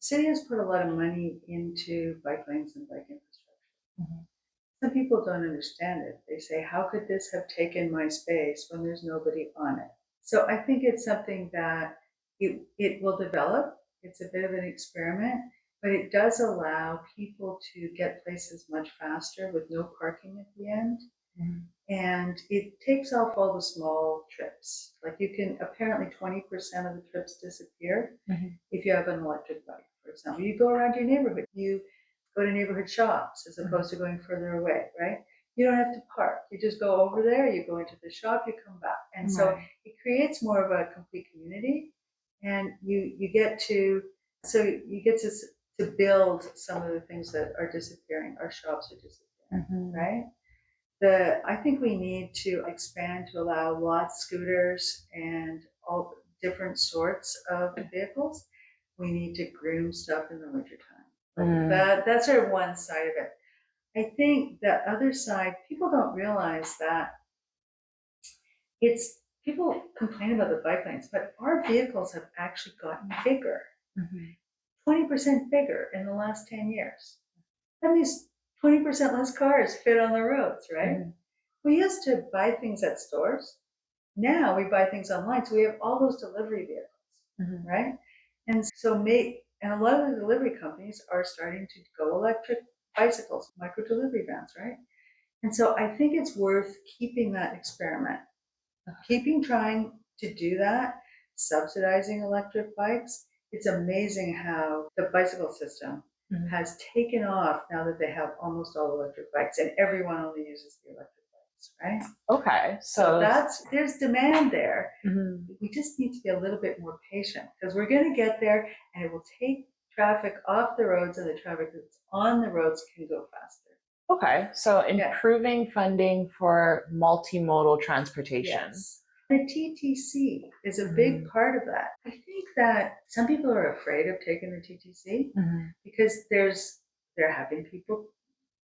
city has put a lot of money into bike lanes and bike infrastructure. Mhm. Some people don't understand it. They say, how could this have taken my space when there's nobody on it? So I think it's something that it will develop. It's a bit of an experiment, but it does allow people to get places much faster with no parking at the end. Mhm. And it takes off all the small trips. Like you can, apparently 20% of the trips disappear Mhm. if you have an electric bike, for example. You go around your neighborhood, you go to neighborhood shops as opposed to going further away, right? You don't have to park. You just go over there, you go into the shop, you come back. And so Right. it creates more of a complete community. And you get to, so you get to build some of the things that are disappearing. Our shops are disappearing, Mhm. right? I think we need to expand to allow lots, scooters, and all different sorts of vehicles. We need to groom stuff in the wintertime. Like Mm. that's sort of one side of it. I think the other side, people don't realize that it's people complain about the bike lanes, but our vehicles have actually gotten bigger, Mhm. 20% bigger in the last 10 years. That means 20% less cars fit on the roads, right? Mhm. We used to buy things at stores. Now we buy things online. So we have all those delivery vehicles, Mhm. right? And a lot of the delivery companies are starting to go electric bicycles, micro delivery vans, right? And so I think it's worth keeping that experiment, keeping trying to do that, subsidizing electric bikes. It's amazing how the bicycle system Mhm. has taken off now that they have almost all electric bikes and everyone only uses the electric bikes, right? Okay. So there's demand there. Mhm. We just need to be a little bit more patient because we're going to get there and it will take traffic off the roads and the traffic that's on the roads can go faster. Okay. So Yeah. improving funding for multimodal transportation. Yes. The TTC is a big Mhm. part of that. I think that some people are afraid of taking the TTC Mhm. because they're having people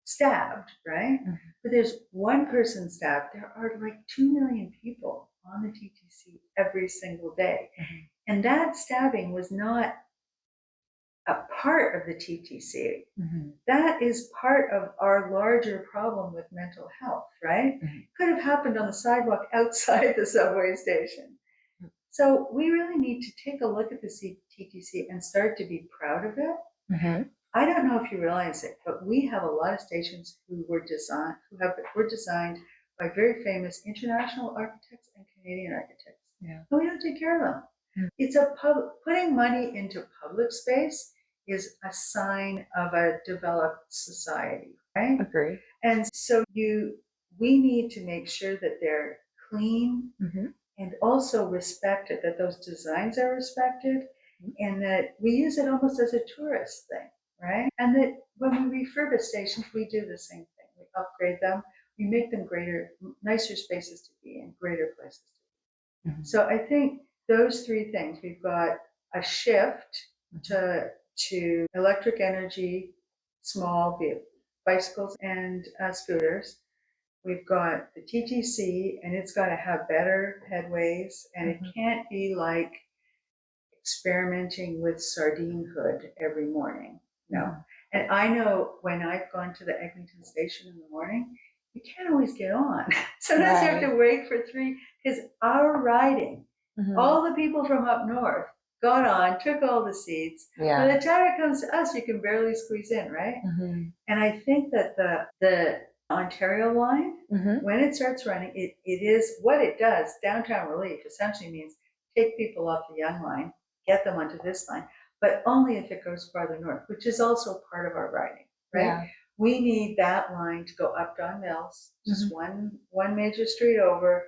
stabbed, right? Mhm. But there's one person stabbed. There are like 2 million people on the TTC every single day. Mhm. And that stabbing was not a part of the TTC. Mhm. That is part of our larger problem with mental health, right? Mhm. Could have happened on the sidewalk outside the subway station. So we really need to take a look at the TTC and start to be proud of it. Mhm. I don't know if you realize it, but we have a lot of stations were designed by very famous international architects and Canadian architects. Yeah. And we don't take care of them. Mm. It's putting money into public space is a sign of a developed society, right? Agree. And so we need to make sure that they're clean Mhm. and also respected, that those designs are respected, Mhm. and that we use it almost as a tourist thing, right? And that when we refurbish stations, we do the same thing. We upgrade them, we make them greater, nicer spaces to be in, greater places to be. Mhm. So I think those three things, we've got a shift to electric energy, small bicycles and scooters. We've got the TTC, and it's got to have better headways, and it Mhm. can't be like experimenting with sardine hood every morning. No. Mhm. And I know when I've gone to the Eglinton station in the morning, you can't always get on. Sometimes you have Right. to wait for three, because our riding, Mhm. all the people from up north got on, took all the seats. By Yeah. the time it comes to us, you can barely squeeze in, right? Mhm. And I think that the Ontario line, Mhm. when it starts running, it is what it does. Downtown relief essentially means take people off the Young line, get them onto this line, but only if it goes farther north, which is also part of our riding, right? Yeah. We need that line to go up Don Mills, just Mhm. one major street over,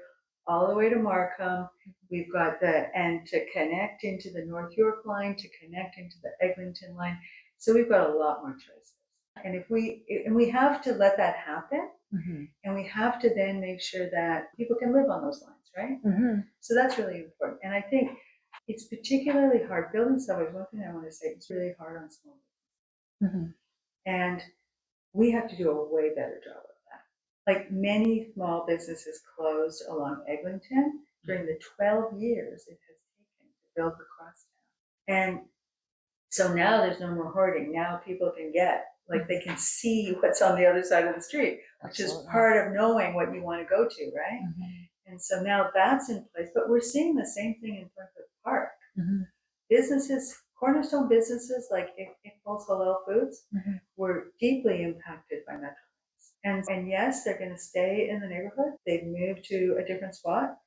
all the way to Markham. We've got and to connect into the North York line, to connect into the Eglinton line. So we've got a lot more choices. And we have to let that happen, Mhm. and we have to then make sure that people can live on those lines, right? Mhm. So that's really important. And I think it's particularly hard. Building subways, one thing I want to say, it's really hard on small business. Mhm. And we have to do a way better job of that. Like many small businesses closed along Eglinton during the 12 years it has taken to build the crosstown. And So now there's no more hoarding. Now people can get, like, they can see what's on the other side of the street, which is Absolutely. part of knowing what you want to go to, right? Mhm. And so now that's in place, but we're seeing the same thing in Plymouth Park. Mhm. Businesses, cornerstone businesses like Impulse Halal Foods, Mhm. were deeply impacted by Metro. And yes, they're going to stay in the neighborhood. They've moved to a different spot,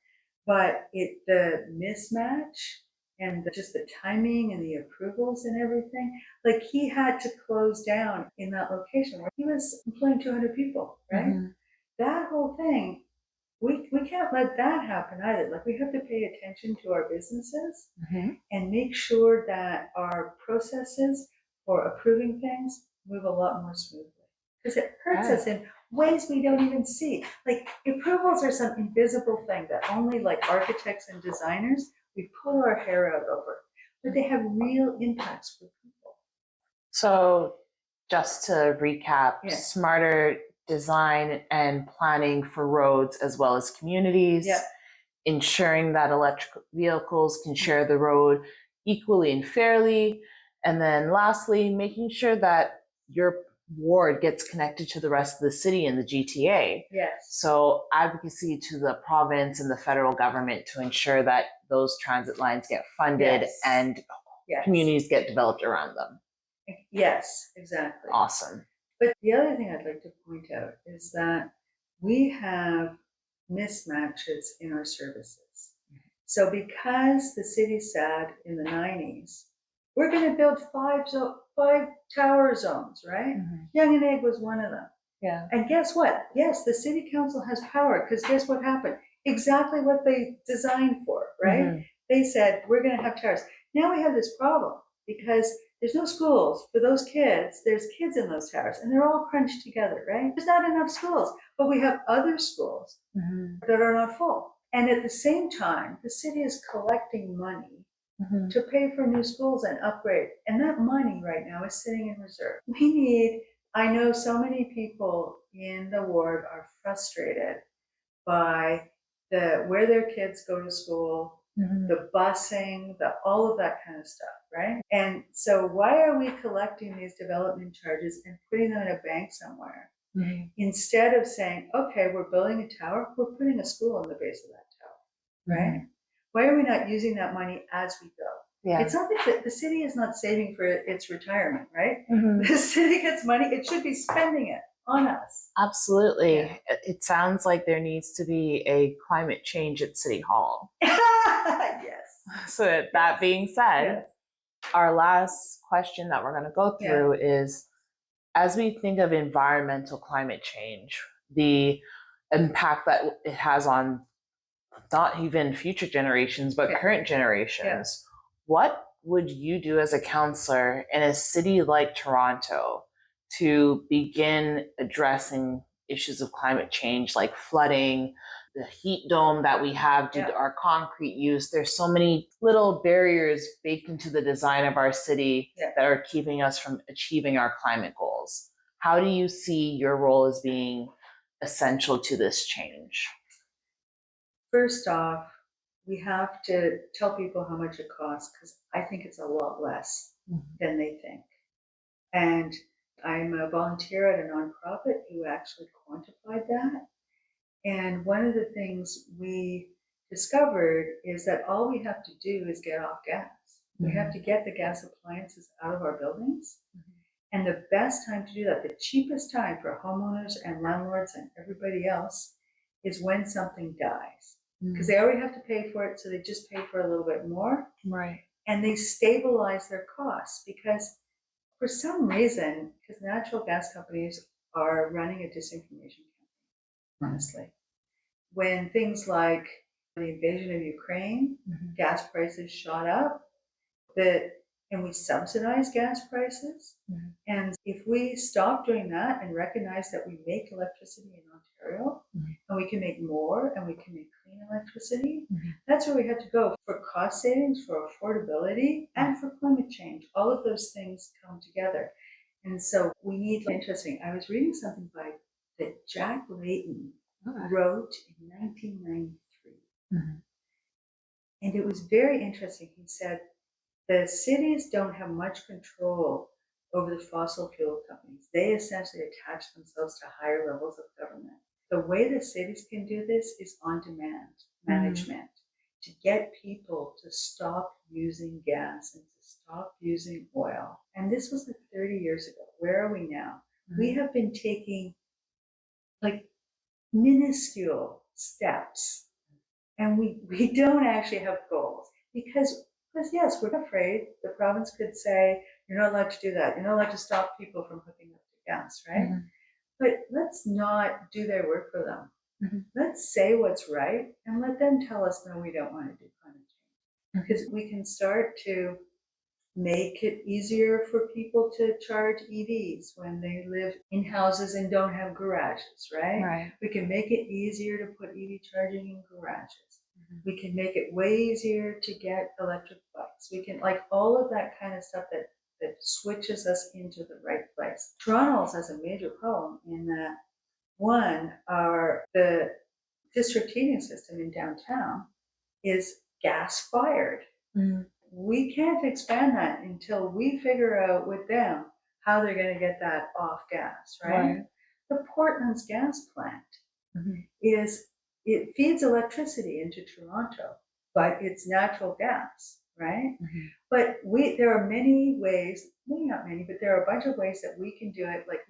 but the mismatch and just the timing and the approvals and everything, like he had to close down in that location where he was employing 200 people, right? Mhm. That whole thing, we can't let that happen either. Like, we have to pay attention to our businesses Mhm. and make sure that our processes for approving things move a lot more smoothly. Because it hurts Okay. us in ways we don't even see. Like, approvals are some invisible thing that only, like, architects and designers, we pull our hair out over. But they have real impacts for people. So just to recap, Yeah. smarter design and planning for roads as well as communities, Yeah. ensuring that electric vehicles can share the road equally and fairly, and then lastly, making sure that your ward gets connected to the rest of the city and the GTA. Yes. So advocacy to the province and the federal government to ensure that those transit lines get funded Yes. and Yes. communities get developed around them. Yes, exactly. Awesome. But the other thing I'd like to point out is that we have mismatches in our services. So because the city said in the 90s, we're going to build five tower zones, right? Mhm. Young and Egg was one of them. Yeah. And guess what? Yes, the city council has power, because guess what happened? Exactly what they designed for, right? Mhm. They said, we're going to have towers. Now we have this problem because there's no schools for those kids. There's kids in those towers and they're all crunched together, right? There's not enough schools, but we have other schools Mhm. that are not full. And at the same time, the city is collecting money Mhm. to pay for new schools and upgrade. And that money right now is sitting in reserve. We need, I know so many people in the ward are frustrated by where their kids go to school, Mhm. the busing, all of that kind of stuff, right? And so why are we collecting these development charges and putting them in a bank somewhere? Mhm. Instead of saying, okay, we're building a tower, we're putting a school in the base of that tower, right? Mhm. Why are we not using that money as we go? Yeah. It's not that the city is not saving for its retirement, right? Mhm. The city gets money, it should be spending it on us. Absolutely. Yeah. It sounds like there needs to be a climate change at City Hall. Yes. So that Yes. being said, Yes. our last question that we're going to go through is, as we think of environmental climate change, the impact that it has on not even future generations, but Yeah. current generations, what would you do as a counselor in a city like Toronto to begin addressing issues of climate change like flooding, the heat dome that we have due to our concrete use? There's so many little barriers baked into the design of our city that are keeping us from achieving our climate goals. How do you see your role as being essential to this change? First off, we have to tell people how much it costs, because I think it's a lot less than they think. And I'm a volunteer at a nonprofit who actually quantified that. And one of the things we discovered is that all we have to do is get off gas. We have to get the gas appliances out of our buildings. And the best time to do that, the cheapest time for homeowners and landlords and everybody else, is when something dies. Because they already have to pay for it, so they just pay for a little bit more. Right. And they stabilize their costs, because for some reason, because natural gas companies are running a disinformation campaign, honestly. When things like the invasion of Ukraine, gas prices shot up, and we subsidize gas prices. And if we stop doing that and recognize that we make electricity in Ontario, and we can make more and we can make clean electricity, that's where we have to go for cost savings, for affordability, and for climate change. All of those things come together. And so we need, interesting, I was reading something that Jack Layton wrote in 1993. And it was very interesting. He said, the cities don't have much control over the fossil fuel companies. They essentially attach themselves to higher levels of government. The way the cities can do this is on-demand management, to get people to stop using gas and to stop using oil. And this was like 30 years ago. Where are we now? We have been taking like minuscule steps, and we don't actually have goals because yes, we're afraid the province could say you're not allowed to do that, you're not allowed to stop people from hooking up to gas, right? But let's not do their work for them. Let's say what's right and let them tell us, no, we don't want to do climate change, because we can start to make it easier for people to charge EVs when they live in houses and don't have garages, right? We can make it easier to put EV charging in garages. We can make it way easier to get electric bikes. We can, like, all of that kind of stuff that switches us into the right place. Toronto has a major problem in that, one, the district heating system in downtown is gas fired. We can't expand that until we figure out with them how they're going to get that off gas, right? The Portland's gas plant it feeds electricity into Toronto, but it's natural gas, right? But there are many ways, maybe not many, but there are a bunch of ways that we can do it. Like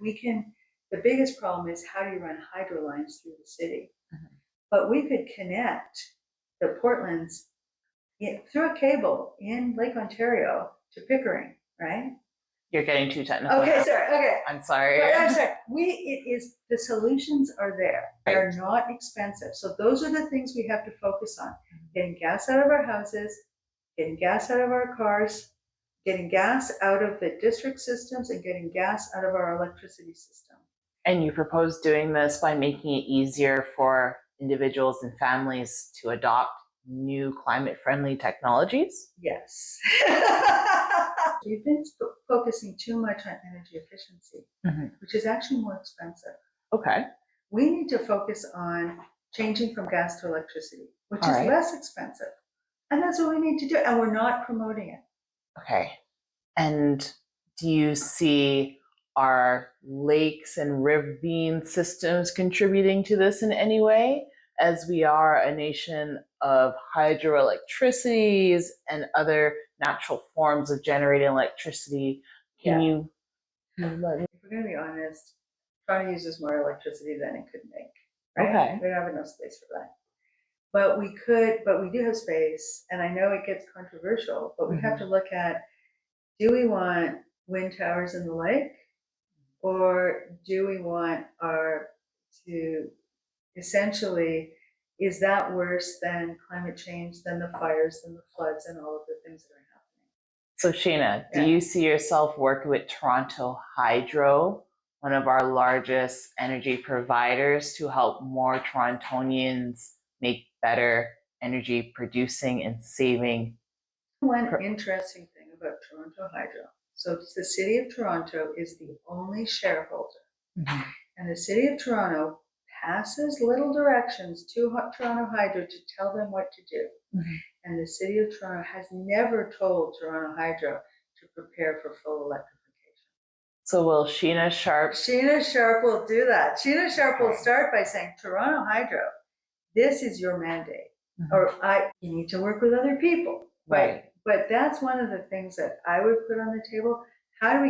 the biggest problem is, how do you run hydro lines through the city? But we could connect the Portland's through a cable in Lake Ontario to Pickering, right? You're getting too technical. Okay, sorry. Okay, I'm sorry. I'm sorry. The solutions are there. They're not expensive. So those are the things we have to focus on: getting gas out of our houses, getting gas out of our cars, getting gas out of the district systems, and getting gas out of our electricity system. And you propose doing this by making it easier for individuals and families to adopt new climate-friendly technologies? Yes. We've been focusing too much on energy efficiency, which is actually more expensive. Okay. We need to focus on changing from gas to electricity, which is less expensive. And that's what we need to do. And we're not promoting it. Okay. And do you see our lakes and ravine systems contributing to this in any way? As we are a nation of hydroelectricities and other natural forms of generating electricity, can you let me? If we're going to be honest, Toronto uses more electricity than it could make, right? Okay. We don't have enough space for that. But we do have space, and I know it gets controversial, but we have to look at, do we want wind towers in the lake, or do we want essentially, is that worse than climate change, than the fires, than the floods, and all of the things that are happening? So Sheena, do you see yourself working with Toronto Hydro, one of our largest energy providers, to help more Torontonians make better energy producing and saving? One interesting thing about Toronto Hydro, so the City of Toronto is the only shareholder, and the City of Toronto passes little directions to Toronto Hydro to tell them what to do. And the City of Toronto has never told Toronto Hydro to prepare for full electrification. So will Sheena Sharp? Sheena Sharp will do that. Sheena Sharp will start by saying, Toronto Hydro, this is your mandate. Or you need to work with other people. Right. But that's one of the things that I would put on the table. How do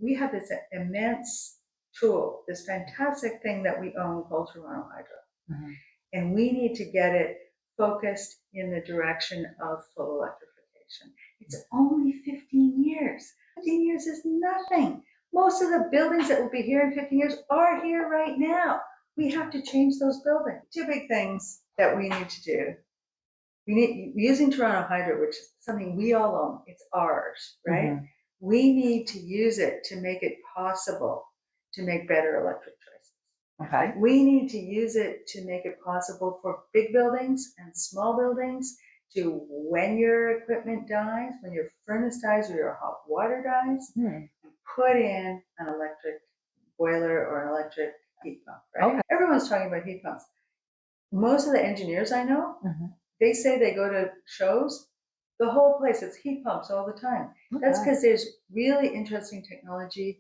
we have this immense tool, this fantastic thing that we own called Toronto Hydro. And we need to get it focused in the direction of full electrification. It's only 15 years. 15 years is nothing. Most of the buildings that will be here in 15 years are here right now. We have to change those buildings. Two big things that we need to do. We need, using Toronto Hydro, which is something we all own, it's ours, right? We need to use it to make it possible to make better electric choices. Okay. We need to use it to make it possible for big buildings and small buildings to, when your equipment dies, when your furnace dies or your hot water dies, put in an electric boiler or an electric heat pump, right? Okay. Everyone's talking about heat pumps. Most of the engineers I know, they say they go to shows, The whole place, it's heat pumps all the time. That's because there's really interesting technology.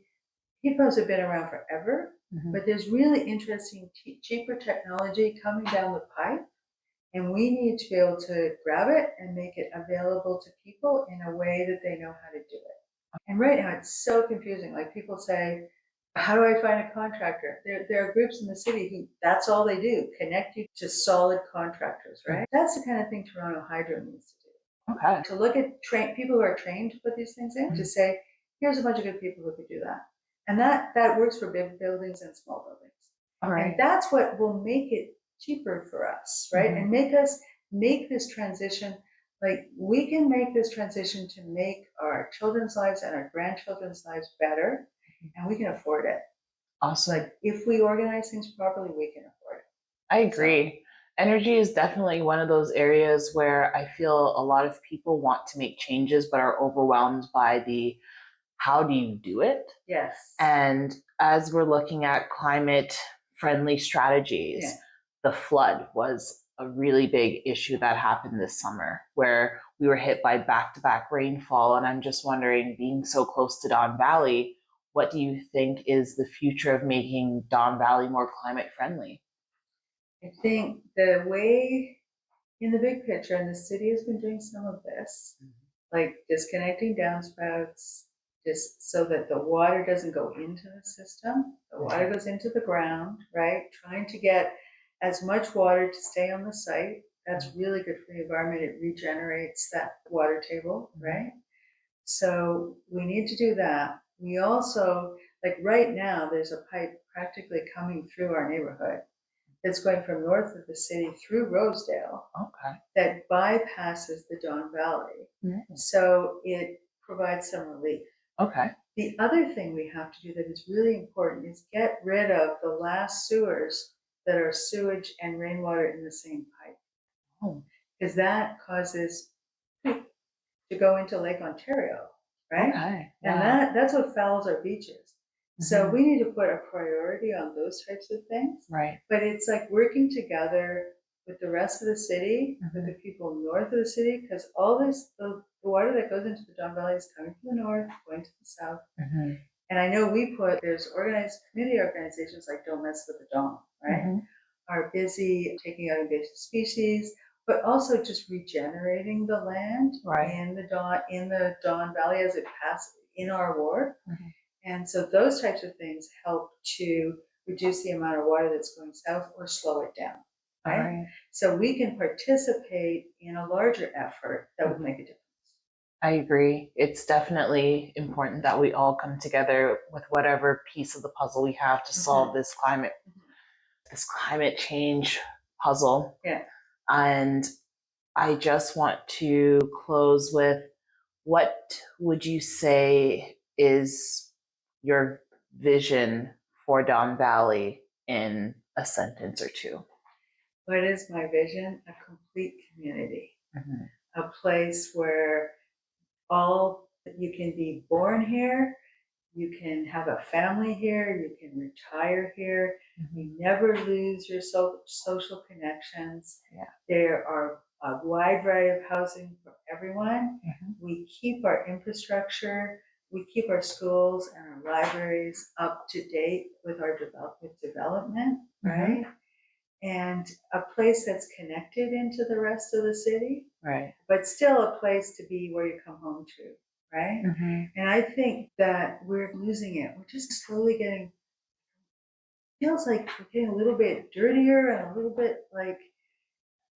Heat pumps have been around forever, but there's really interesting, cheaper technology coming down the pipe. And we need to be able to grab it and make it available to people in a way that they know how to do it. And right now it's so confusing. Like people say, how do I find a contractor? There are groups in the city who that's all they do, connect you to solid contractors, right? That's the kind of thing Toronto Hydro needs to do. Okay. To look at people who are trained to put these things in, to say, here's a bunch of good people who could do that. And that works for big buildings and small buildings. All right. And that's what will make it cheaper for us, right? And make us make this transition. Like we can make this transition to make our children's lives and our grandchildren's lives better, and we can afford it. Awesome. Like if we organize things properly, we can afford it. I agree. Energy is definitely one of those areas where I feel a lot of people want to make changes but are overwhelmed by the how do you do it? Yes. And as we're looking at climate friendly strategies, the flood was a really big issue that happened this summer where we were hit by back-to-back rainfall. And I'm just wondering, being so close to Don Valley, what do you think is the future of making Don Valley more climate friendly? I think the way in the big picture, and the city has been doing some of this, like disconnecting downspouts, just so that the water doesn't go into the system. The water goes into the ground, right? Trying to get as much water to stay on the site. That's really good for the environment. It regenerates that water table, right? So we need to do that. We also, like right now, there's a pipe practically coming through our neighborhood that's going from north of the city through Rosedale that bypasses the Don Valley. So it provides some relief. The other thing we have to do that is really important is get rid of the last sewers that are sewage and rainwater in the same pipe. Because that causes poop to go into Lake Ontario, right? And that's what fouls our beaches. So we need to put a priority on those types of things. But it's like working together with the rest of the city, with the people north of the city, because all this, the water that goes into the Don Valley is coming from the north, going to the south. And I know there's organized community organizations like Don't Mess with the Don, right? Are busy taking out invasive species, but also just regenerating the land in the Don Valley as it passes in our ward. And so those types of things help to reduce the amount of water that's going south or slow it down, right? So we can participate in a larger effort that would make a difference. I agree. It's definitely important that we all come together with whatever piece of the puzzle we have to solve this climate change puzzle. And I just want to close with, what would you say is your vision for Don Valley in a sentence or two? What is my vision? A complete community, a place where you can be born here, you can have a family here, you can retire here, you never lose your social connections. There are a wide variety of housing for everyone. We keep our infrastructure, we keep our schools and our libraries up to date with development, right? And a place that's connected into the rest of the city, but still a place to be where you come home to, right? And I think that we're losing it. We're just slowly feels like we're getting a little bit dirtier and a little bit like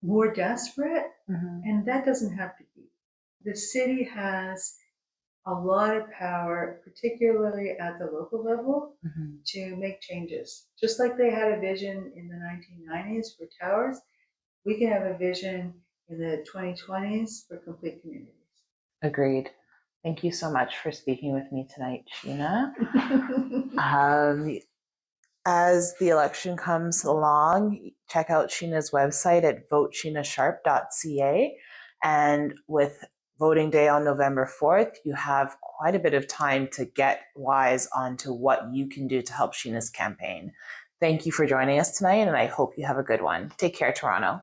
more desperate. And that doesn't have to be. The city has a lot of power, particularly at the local level, to make changes. Just like they had a vision in the 1990s for towers, we can have a vision in the 2020s for complete communities. Agreed. Thank you so much for speaking with me tonight, Sheena. As the election comes along, check out Sheena's website at votesheenasharp.ca. And with voting day on November 4th, you have quite a bit of time to get wise onto what you can do to help Sheena's campaign. Thank you for joining us tonight, and I hope you have a good one. Take care, Toronto.